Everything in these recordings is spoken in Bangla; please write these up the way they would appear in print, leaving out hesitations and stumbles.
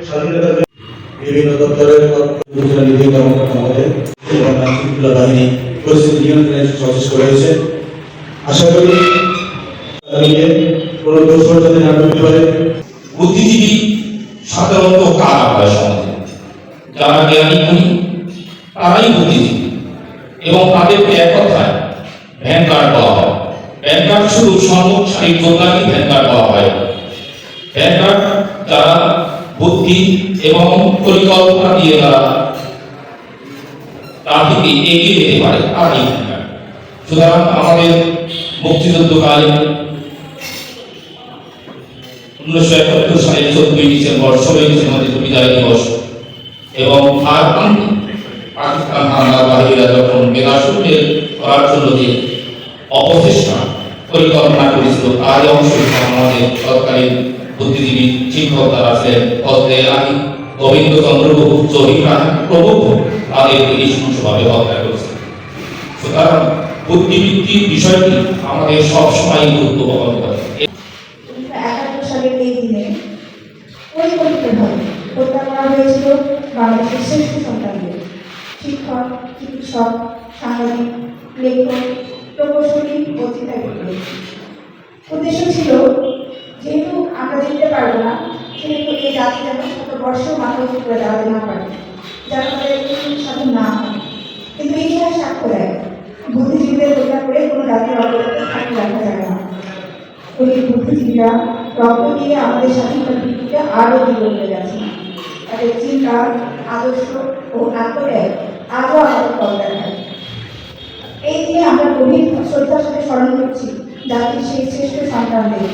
স্বাধীনতার বিভিন্ন দপ্তরের কর্মচারী আমাদের আইনশৃঙ্খলা বাহিনী পরিস্থিতি নিয়ন্ত্রণে সচেষ্ট রয়েছে। আশা করি কোনো দোষর যাতে না করতে পারে। বুদ্ধিজীবী সাধারণত কারা হয় সমাজে? যারা জ্ঞানী গুণী তারাই বুদ্ধিজীবী, এবং তাদেরকে এক কথায় ভ্যানগার্ড বলা হয়। ভ্যানগার্ড শুধু সম্মুখসারী যোদ্ধাকে ভ্যানগার্ড বলা হয়। ভ্যানগার্ড যারা বুদ্ধি এবং পরিকল্পনা দিয়ে তারা তাদেরকে এগিয়ে যেতে পারে তারাই ভ্যানগার্ড। সুতরাং আমাদের মুক্তিযুদ্ধকালে 1971 সালের 14 ডিসেম্বর 16 ডিসেম্বরের বিদায় দিবস এবং পাকিস্তান হামলাকারীরা যখন মেধাশূন্যের করার জন্য যে অপচেষ্টা পরিকল্পনা করেছিল তারই অংশ আমাদের সরকারি বুদ্ধিজীবী শিক্ষক যারা ছিলেন ফজলে আলী, গোবিন্দচন্দ্র গুহ, জহির রাহা প্রমুখ তাদেরকে নৃশংসভাবে হত্যা করেছে। সুতরাং বুদ্ধিবৃত্তির বিষয়টি আমাদের সবসময় গুরুত্ব বহন করে। এই দিনে পরিকল্পিতভাবে হত্যা করা হয়েছিল বাংলাদেশের শ্রেষ্ঠ সন্তানদের, শিক্ষক, চিকিৎসক, সাংবাদিক, লেখক, প্রকৌশলী ও চিন্তাবিদ। উদ্দেশ্য ছিল যেহেতু আমরা জিততে পারবো না, সেহেতু এই জাতি যেন শতবর্ষ মাথা উঁচু করে দাঁড়াতে না পারে, যেন তাদের স্বাধীন না হয়। কিন্তু ইতিহাস সাক্ষ্য দেয় বুদ্ধিজীবীদের হত্যা করে কোনো জাতির অগ্রগতি থাকতে রাখা যায় না। ওই বুদ্ধিজীবীরা রক্ত দিয়ে আমাদের স্বাধীনতার ভিত্তিতে আরও দৃঢ় হয়ে গেছে। তাদের চিন্তা, আদর্শ ও আত্মত্যাগ আজও আমাদের পথ দেখায়। এই দিনে আমরা গভীর শ্রদ্ধার সাথে স্মরণ করছি জাতির সেই শ্রেষ্ঠ সন্তানদের,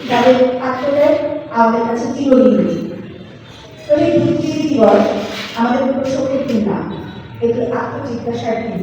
যাদের আত্মত্যাগ আমাদের কাছে চিরঋণী। শহীদ বুদ্ধিজীবী দিবস আমাদের কোনো শোকের দিন না, এটি আত্মজিজ্ঞাসার দিন।